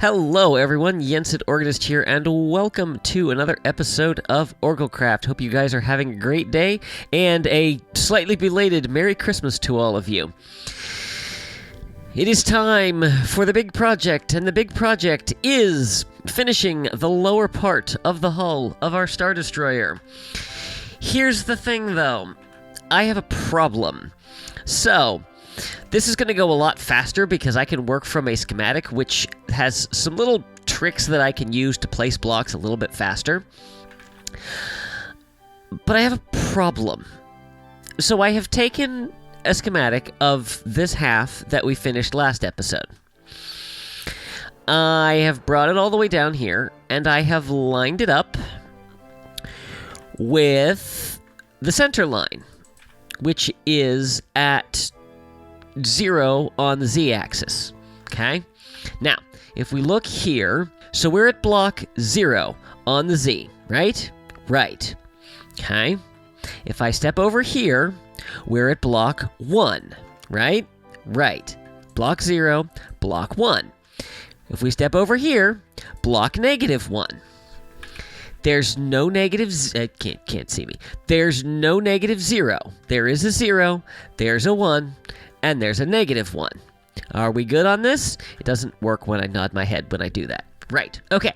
Hello everyone, Yensid Organist here, and welcome to another episode of OrgelCraft. Hope you guys are having a great day, and a slightly belated Merry Christmas to all of you. It is time for the big project, and the big project is finishing the lower part of the hull of our Star Destroyer. Here's the thing though, I have a problem. So, this is going to go a lot faster because I can work from a schematic which has some little tricks that I can use to place blocks a little bit faster. But I have a problem. So I have taken a schematic of this half that we finished last episode. I have brought it all the way down here, and I have lined it up with the center line, which is at 0 on the z-axis, okay? Now, if we look here, so we're at block 0 on the z, right? Right. Okay. If I step over here, we're at block 1, right? Right. Block 0, block 1. If we step over here, block -1. There's no negatives. Can't see me. There's no -0. There is a 0, there's a 1, and there's a -1. Are we good on this? It doesn't work when I nod my head when I do that. Right, okay.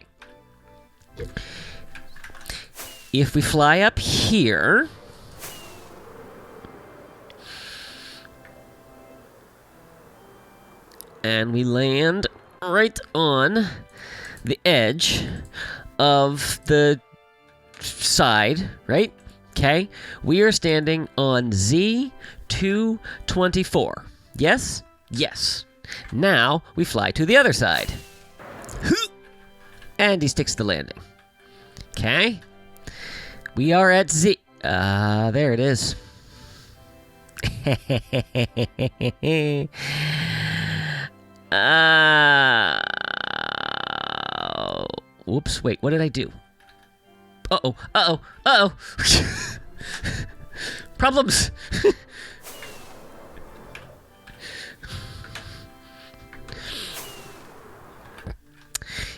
If we fly up here, and we land right on the edge of the side, right? Okay, we are standing on Z224. Yes? Yes. Now, we fly to the other side. And he sticks the landing. Okay. We are at Z. There it is. Whoops, wait, what did I do? Uh-oh, uh-oh, uh-oh. Problems.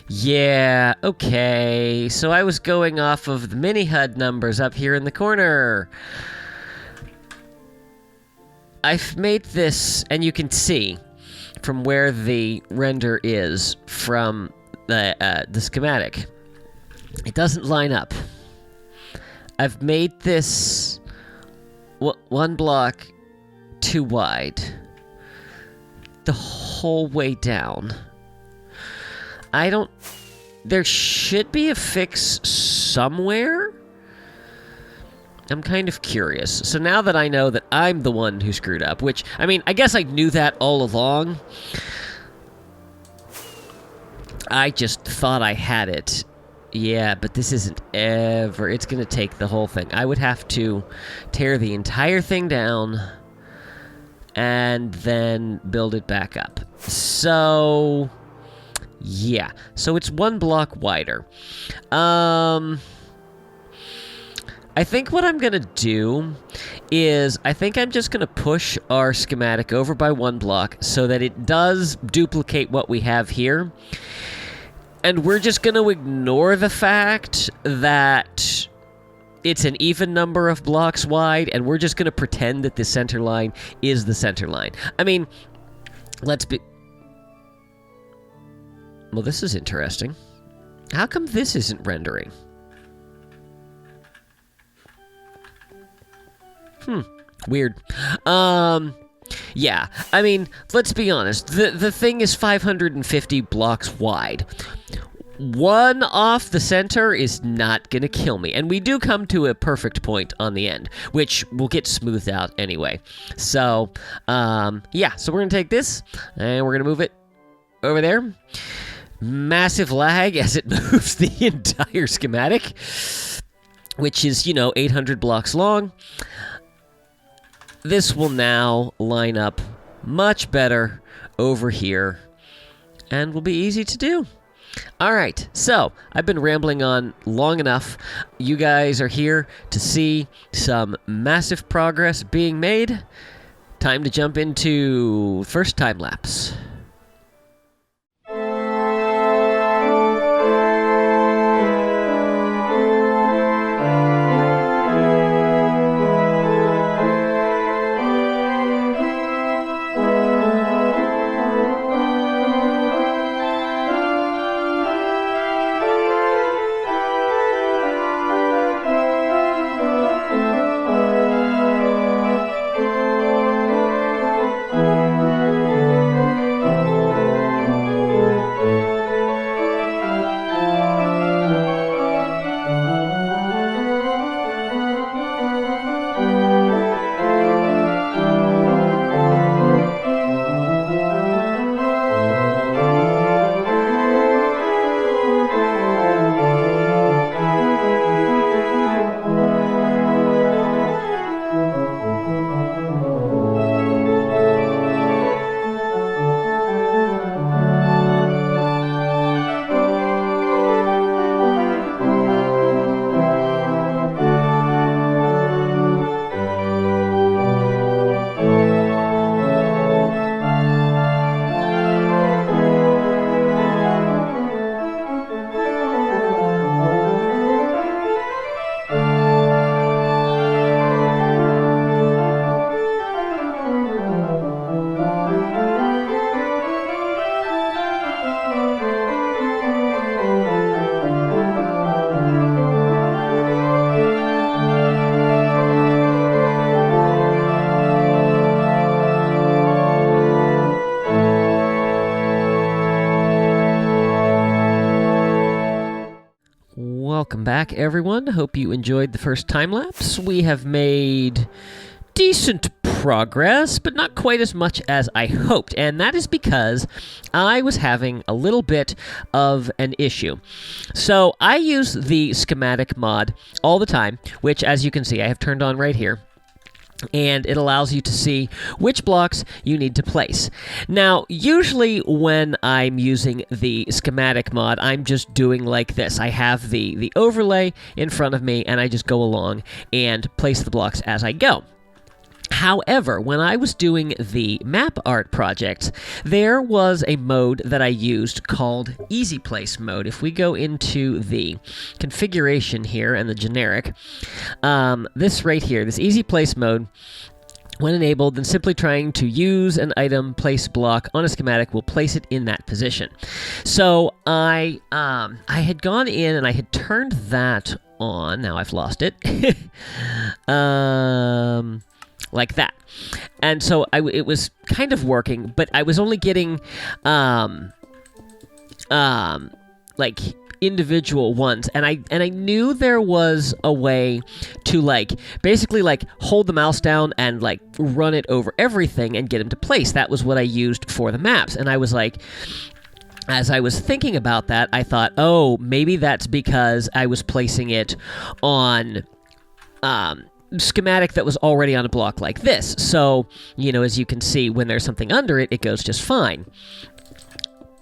Yeah, okay. So I was going off of the mini HUD numbers up here in the corner. I've made this, and you can see from where the render is from the schematic. It doesn't line up. I've made this one block too wide the whole way down. There should be a fix somewhere. I'm kind of curious. So now that I know that I'm the one who screwed up, which, I mean, I guess I knew that all along. I just thought I had it. Yeah, but this isn't ever... It's going to take the whole thing. I would have to tear the entire thing down and then build it back up. So... yeah, so it's one block wider. I think what I'm going to do is, I think I'm just going to push our schematic over by one block so that it does duplicate what we have here. And we're just going to ignore the fact that it's an even number of blocks wide, and we're just going to pretend that the center line is the center line. I mean, let's be... Well, this is interesting. How come this isn't rendering? Weird. Yeah, I mean, let's be honest. The thing is 550 blocks wide. One off the center is not gonna kill me. And we do come to a perfect point on the end, which will get smoothed out anyway. So, yeah, so we're gonna take this, and we're gonna move it over there. Massive lag as it moves the entire schematic, which is, 800 blocks long. This will now line up much better over here and will be easy to do. All right, so I've been rambling on long enough. You guys are here to see some massive progress being made. Time to jump into first time lapse. back, everyone. Hope you enjoyed the first time-lapse. We have made decent progress, but not quite as much as I hoped, and that is because I was having a little bit of an issue. So I use the schematic mod all the time, which, as you can see, I have turned on right here. And it allows you to see which blocks you need to place. Now, usually when I'm using the schematic mod, I'm just doing like this. I have the overlay in front of me, and I just go along and place the blocks as I go. However, when I was doing the map art projects, there was a mode that I used called Easy Place mode. If we go into the configuration here and the generic, this right here, this Easy Place mode, when enabled, then simply trying to use an item place block on a schematic will place it in that position. So I had gone in and I had turned that on. Now I've lost it. Like that. And so it was kind of working, but I was only getting like individual ones, and I knew there was a way to basically hold the mouse down and run it over everything and get them to place. That was what I used for the maps, and I was as I was thinking about that, I thought, oh, maybe that's because I was placing it on schematic that was already on a block like this. So, as you can see, when there's something under it, it goes just fine.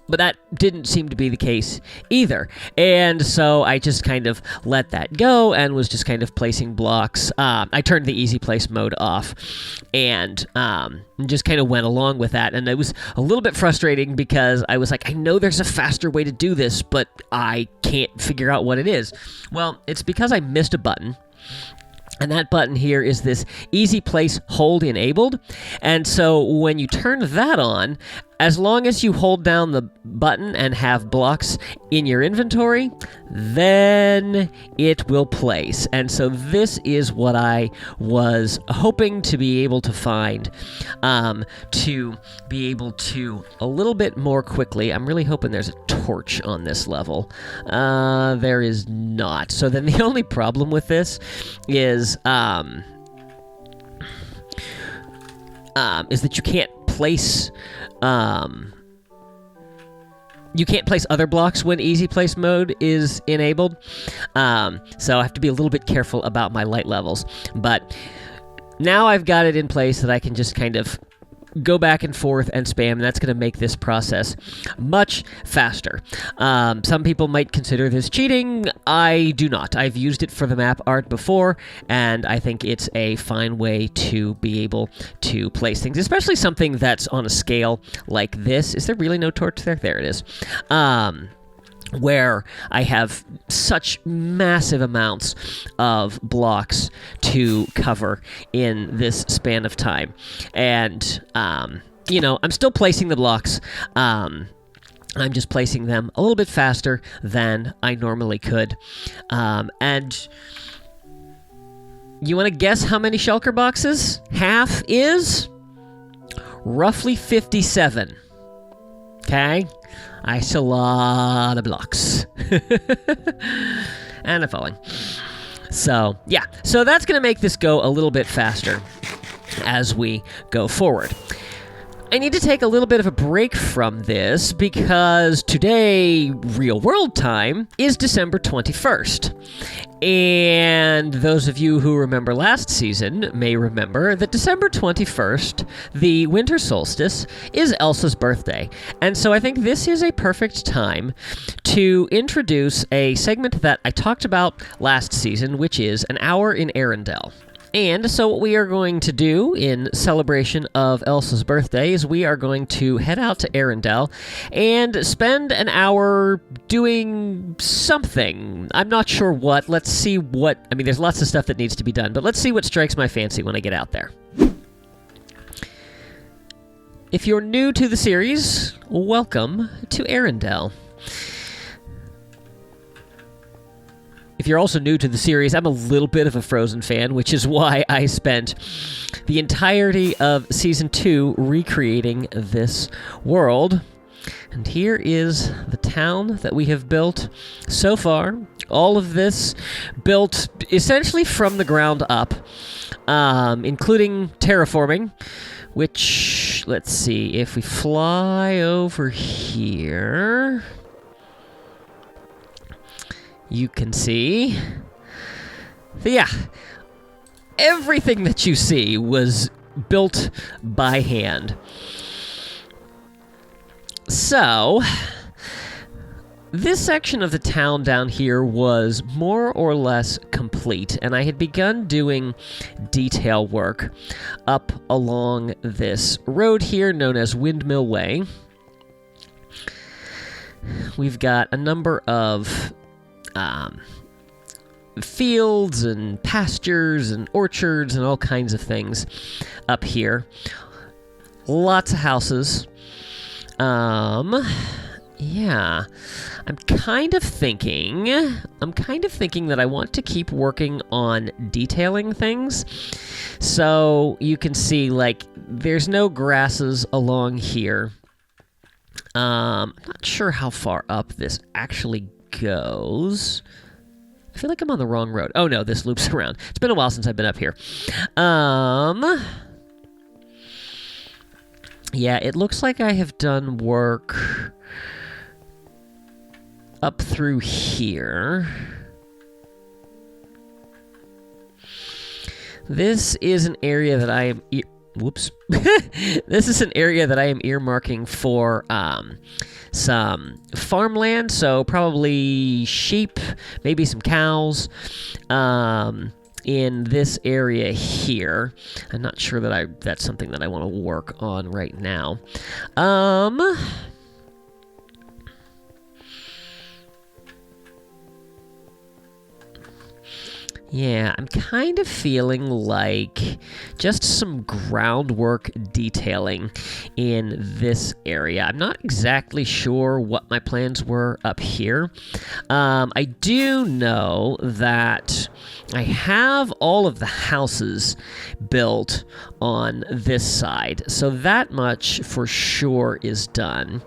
But that didn't seem to be the case either. And so I just kind of let that go and was just kind of placing blocks. I turned the Easy Place mode off and just kind of went along with that. And it was a little bit frustrating because I was like, I know there's a faster way to do this, but I can't figure out what it is. Well, it's because I missed a button. And that button here is this Easy Place Hold Enabled. And so when you turn that on, as long as you hold down the button and have blocks in your inventory, then it will place. And so this is what I was hoping to be able to find, to be able to a little bit more quickly. I'm really hoping there's a torch on this level. There is not. So then the only problem with this is that you can't place other blocks when Easy Place mode is enabled. So I have to be a little bit careful about my light levels. But now I've got it in place that I can just kind of go back and forth and spam, and that's going to make this process much faster. Some people might consider this cheating. I do not. I've used it for the map art before, and I think it's a fine way to be able to place things, especially something that's on a scale like this. Is there really no torch there? There it is. Where I have such massive amounts of blocks to cover in this span of time. And, I'm still placing the blocks. I'm just placing them a little bit faster than I normally could. And you want to guess how many shulker boxes? Half is roughly 57. Okay? It's a lot of blocks. And I'm falling. So, yeah. So that's going to make this go a little bit faster as we go forward. I need to take a little bit of a break from this because today, real world time, is December 21st. And those of you who remember last season may remember that December 21st, the winter solstice, is Elsa's birthday. And so I think this is a perfect time to introduce a segment that I talked about last season, which is an hour in Arendelle. And so what we are going to do in celebration of Elsa's birthday is we are going to head out to Arendelle and spend an hour doing something. I'm not sure what. Let's see what... there's lots of stuff that needs to be done, but let's see what strikes my fancy when I get out there. If you're new to the series, welcome to Arendelle. If you're also new to the series, I'm a little bit of a Frozen fan, which is why I spent the entirety of Season 2 recreating this world. And here is the town that we have built so far all of this built essentially from the ground up, including terraforming, which, let's see, if we fly over here, you can see, so yeah, everything that you see was built by hand. So, this section of the town down here was more or less complete, and I had begun doing detail work up along this road here known as Windmill Way. We've got a number of fields and pastures and orchards and all kinds of things up here. Lots of houses. Yeah, I'm kind of thinking that I want to keep working on detailing things. So you can see, like, there's no grasses along here. I'm not sure how far up this actually goes. I feel like I'm on the wrong road. Oh no, this loops around. It's been a while since I've been up here. Yeah, it looks like I have done work up through here. This is an area that I am... Whoops. This is an area that I am earmarking for some farmland, so probably sheep, maybe some cows, in this area here. I'm not sure that that's something that I want to work on right now. Yeah, I'm kind of feeling like just some groundwork detailing in this area. I'm not exactly sure what my plans were up here. I do know that I have all of the houses built on this side, so that much for sure is done.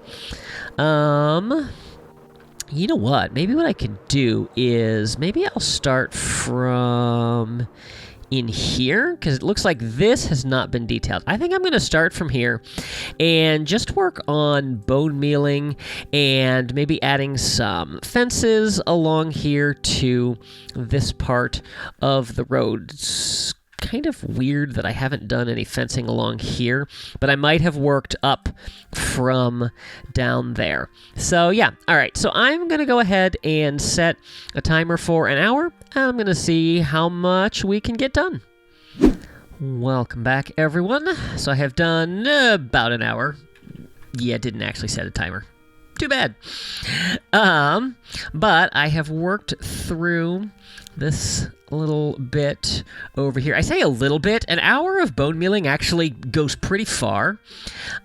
You know what? Maybe what I could do is maybe I'll start from in here, because it looks like this has not been detailed. I think I'm going to start from here and just work on bone mealing and maybe adding some fences along here to this part of the road. It's kind of weird that I haven't done any fencing along here, but I might have worked up from down there. So yeah, all right, so I'm gonna go ahead and set a timer for an hour, and I'm gonna see how much we can get done. Welcome back, everyone. So I have done about an hour. Yeah, didn't actually set a timer. Too bad. But I have worked through this little bit over here. I say a little bit. An hour of bone mealing actually goes pretty far.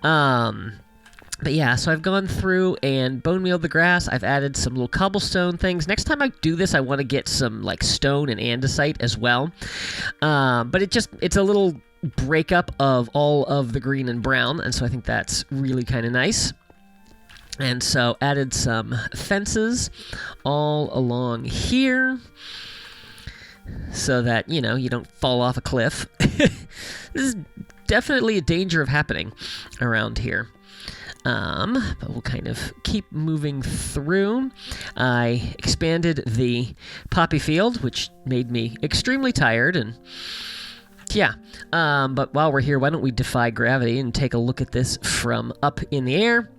But yeah, so I've gone through and bone mealed the grass. I've added some little cobblestone things. Next time I do this, I want to get some like stone and andesite as well. But it's a little breakup of all of the green and brown, and so I think that's really kind of nice. And so added some fences all along here so that, you know, you don't fall off a cliff. This is definitely a danger of happening around here. But we'll kind of keep moving through. I expanded the poppy field, which made me extremely tired, and yeah. But while we're here, why don't we defy gravity and take a look at this from up in the air?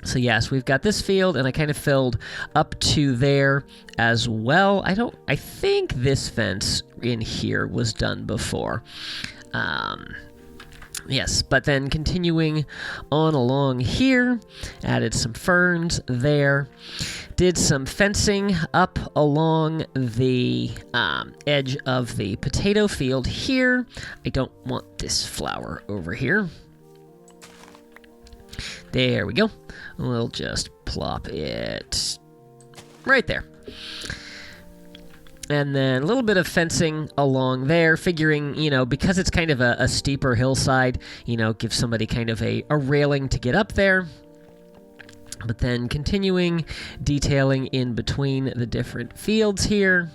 So yes, we've got this field, and I kind of filled up to there as well. I think this fence in here was done before. Yes, but then continuing on along here, added some ferns there, did some fencing up along the edge of the potato field here. I don't want this flower over here. There we go. We'll just plop it right there. And then a little bit of fencing along there, figuring, you know, because it's kind of a steeper hillside, you know, give somebody kind of a railing to get up there. But then continuing detailing in between the different fields here.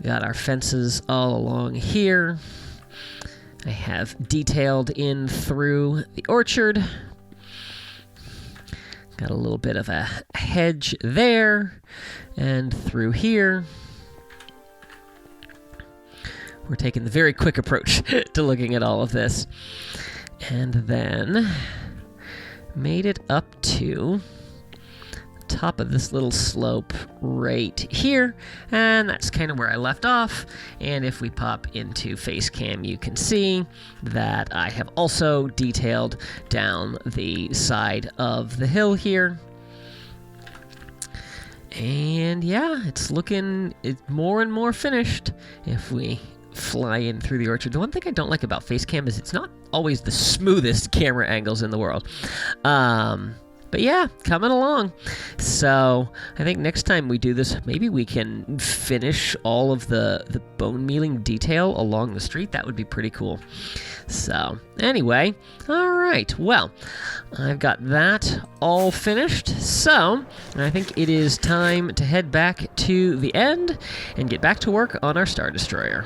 Got our fences all along here. I have detailed in through the orchard. Got a little bit of a hedge there and through here. We're taking the very quick approach to looking at all of this. And then made it up to the top of this little slope right here. And that's kind of where I left off. And if we pop into Facecam, you can see that I have also detailed down the side of the hill here. And yeah, it's more and more finished if we fly in through the orchard. The one thing I don't like about Facecam is it's not always the smoothest camera angles in the world. But yeah, coming along. So I think next time we do this, maybe we can finish all of the bone mealing detail along the street. That would be pretty cool. So anyway, all right. Well, I've got that all finished. So I think it is time to head back to the end and get back to work on our Star Destroyer.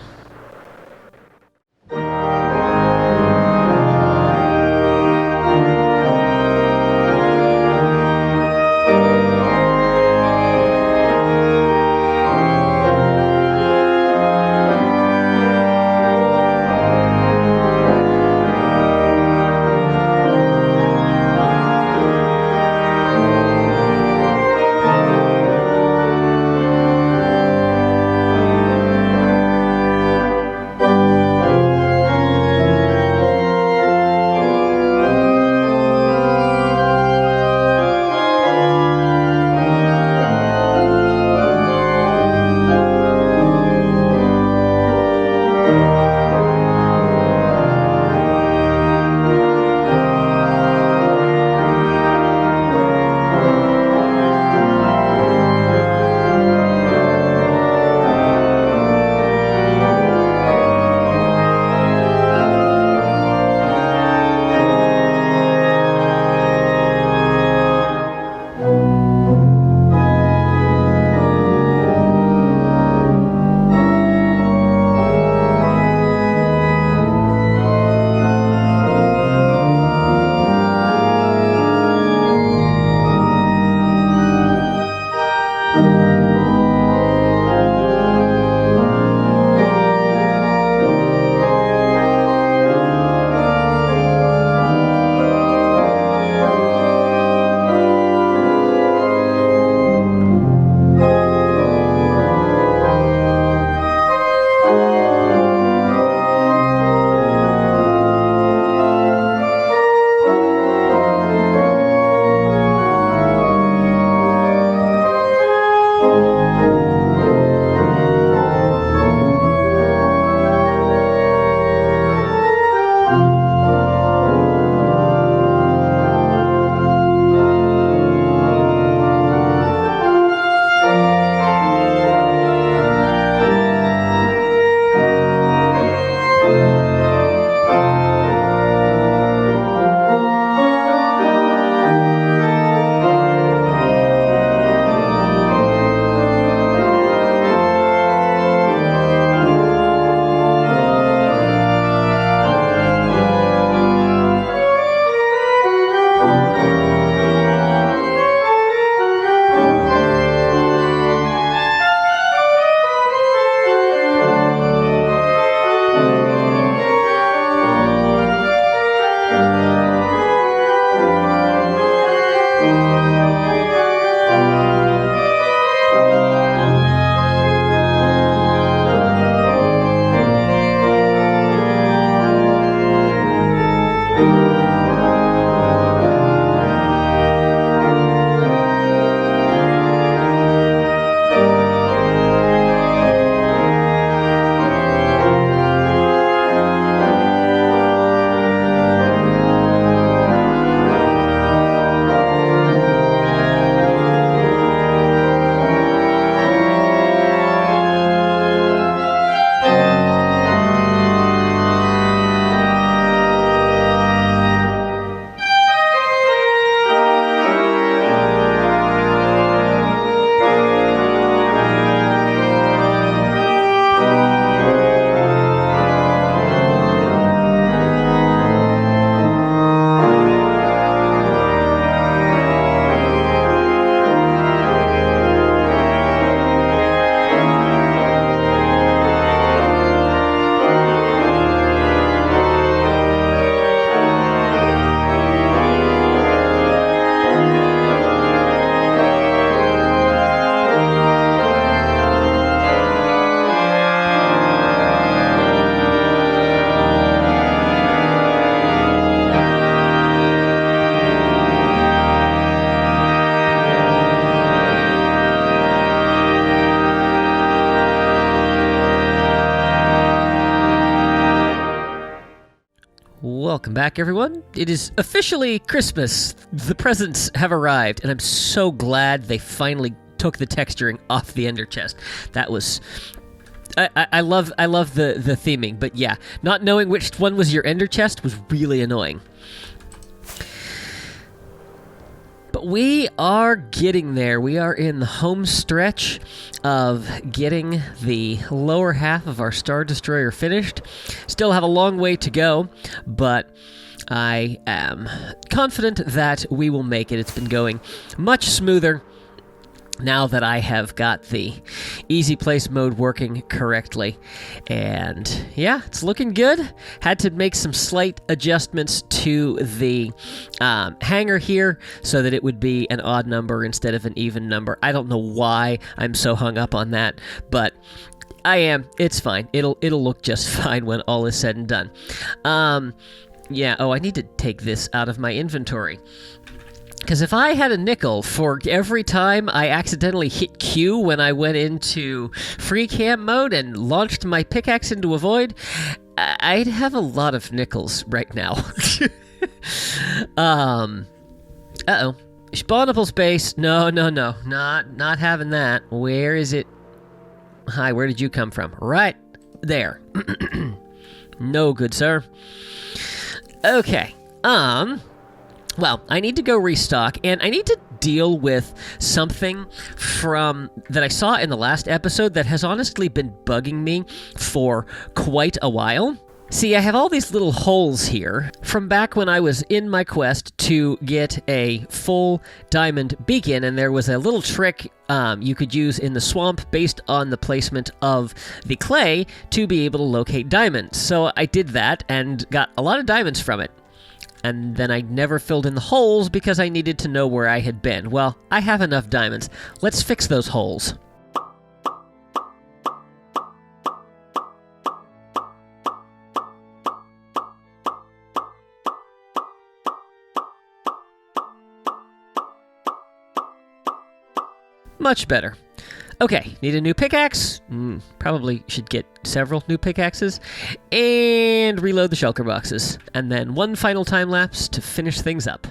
Welcome back, everyone. It is officially Christmas. The presents have arrived, and I'm so glad they finally took the texturing off the ender chest. That was... I love the theming, but yeah, not knowing which one was your ender chest was really annoying. But we are getting there. We are in the home stretch of getting the lower half of our Star Destroyer finished. Still have a long way to go, but I am confident that we will make it. It's been going much smoother now that I have got the easy place mode working correctly. And yeah, it's looking good. Had to make some slight adjustments to the hanger here so that it would be an odd number instead of an even number. I don't know why I'm so hung up on that, but I am. It's fine. It'll look just fine when all is said and done. Yeah, I need to take this out of my inventory. Because if I had a nickel for every time I accidentally hit Q when I went into free cam mode and launched my pickaxe into a void, I'd have a lot of nickels right now. Uh-oh. Spawnable space. No. Not having that. Where is it? Hi, where did you come from? Right there. No good, sir. Okay. Well, I need to go restock, and I need to deal with something that I saw in the last episode that has honestly been bugging me for quite a while. See, I have all these little holes here from back when I was in my quest to get a full diamond beacon, and there was a little trick you could use in the swamp based on the placement of the clay to be able to locate diamonds. So I did that and got a lot of diamonds from it. And then I never filled in the holes because I needed to know where I had been. Well, I have enough diamonds. Let's fix those holes. Much better. Okay, need a new pickaxe. Probably should get several new pickaxes. And reload the shulker boxes. And then one final time lapse to finish things up.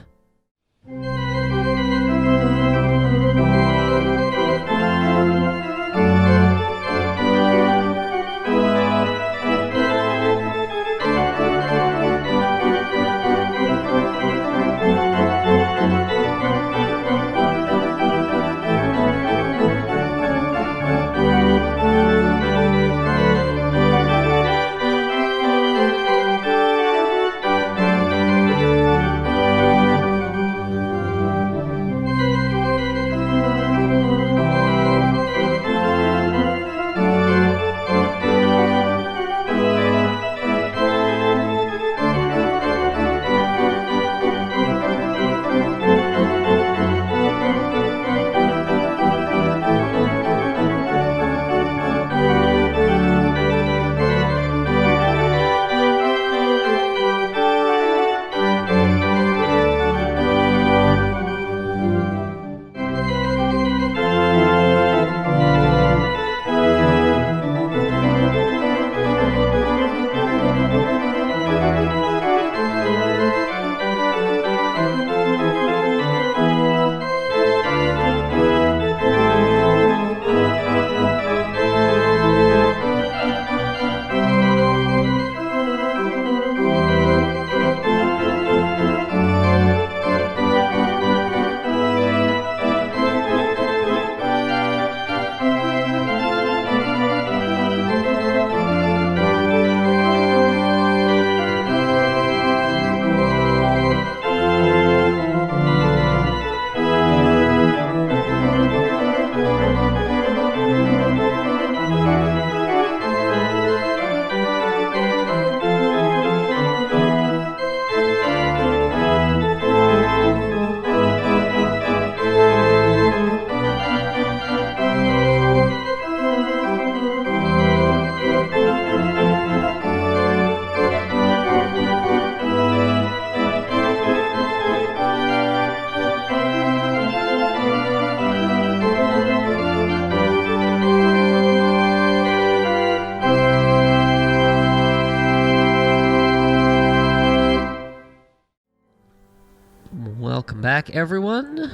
back, everyone.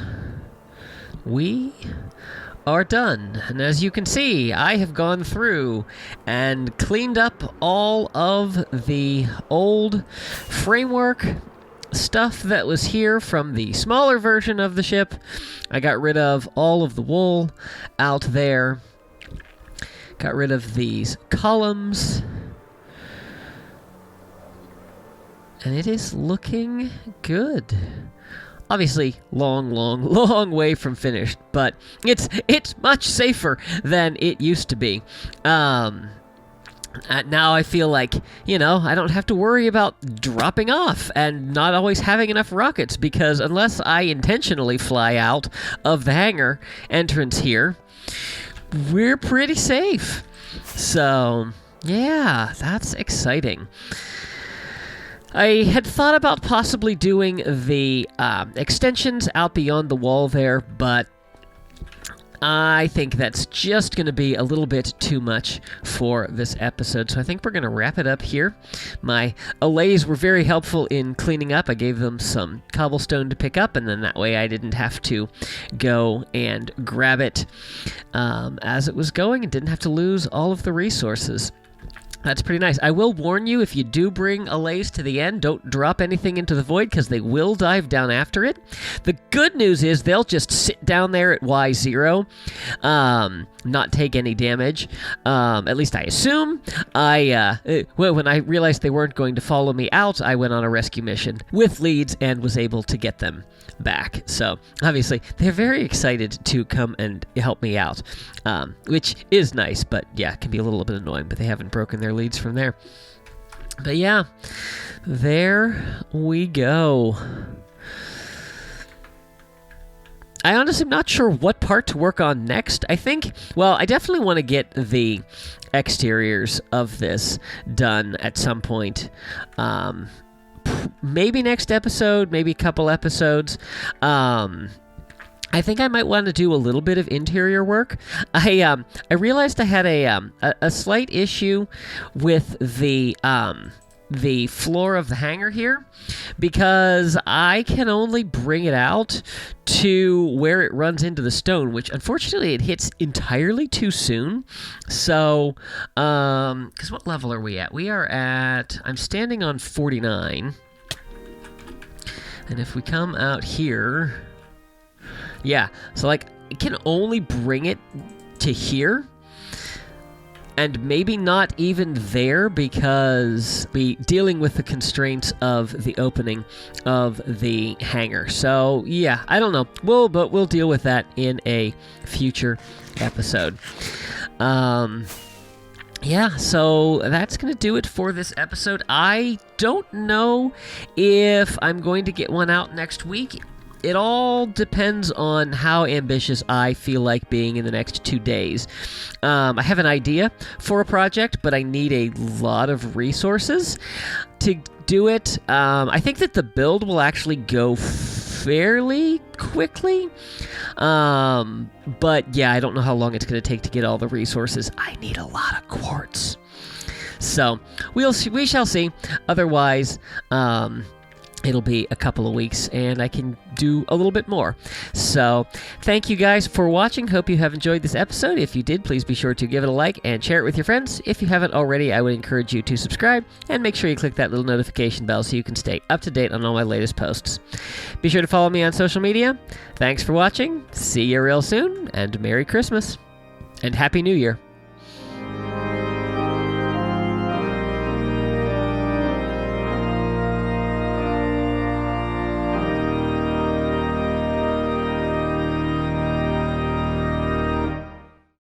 We are done. And as you can see, I have gone through and cleaned up all of the old framework stuff that was here from the smaller version of the ship. I got rid of all of the wool out there. Got rid of these columns. And it is looking good. Obviously, long way from finished, but it's much safer than it used to be. Now I feel like, I don't have to worry about dropping off and not always having enough rockets, because unless I intentionally fly out of the hangar entrance here, we're pretty safe. So, yeah, that's exciting. I had thought about possibly doing the extensions out beyond the wall there, but I think that's just going to be a little bit too much for this episode, so I think we're going to wrap it up here. My allays were very helpful in cleaning up. I gave them some cobblestone to pick up, and then that way I didn't have to go and grab it as it was going and didn't have to lose all of the resources. That's pretty nice. I will warn you, if you do bring allays to the end, don't drop anything into the void, because they will dive down after it. The good news is they'll just sit down there at Y0, not take any damage. At least I assume. When I realized they weren't going to follow me out, I went on a rescue mission with leads and was able to get them back. So, obviously, they're very excited to come and help me out, which is nice, but yeah, it can be a little bit annoying, but they haven't broken their leads from there. But yeah, there we go. I honestly am not sure what part to work on next. I definitely want to get the exteriors of this done at some point. Maybe next episode, maybe a couple episodes. I think I might want to do a little bit of interior work. I realized I had a slight issue with the floor of the hangar here, because I can only bring it out to where it runs into the stone, which unfortunately it hits entirely too soon. So, because what level are we at? We are at, I'm standing on 49. And if we come out here, yeah, so I can only bring it to here, and maybe not even there, because dealing with the constraints of the opening of the hangar. So yeah, I don't know. We'll deal with that in a future episode. Yeah, so that's going to do it for this episode. I don't know if I'm going to get one out next week. It all depends on how ambitious I feel like being in the next 2 days. I have an idea for a project, but I need a lot of resources to do it. I think that the build will actually go fairly quickly. But yeah, I don't know how long it's going to take to get all the resources. I need a lot of quartz. So we shall see. Otherwise, it'll be a couple of weeks, and I can do a little bit more. So, thank you guys for watching. Hope you have enjoyed this episode. If you did, please be sure to give it a like and share it with your friends. If you haven't already, I would encourage you to subscribe, and make sure you click that little notification bell so you can stay up to date on all my latest posts. Be sure to follow me on social media. Thanks for watching. See you real soon, and Merry Christmas. And Happy New Year.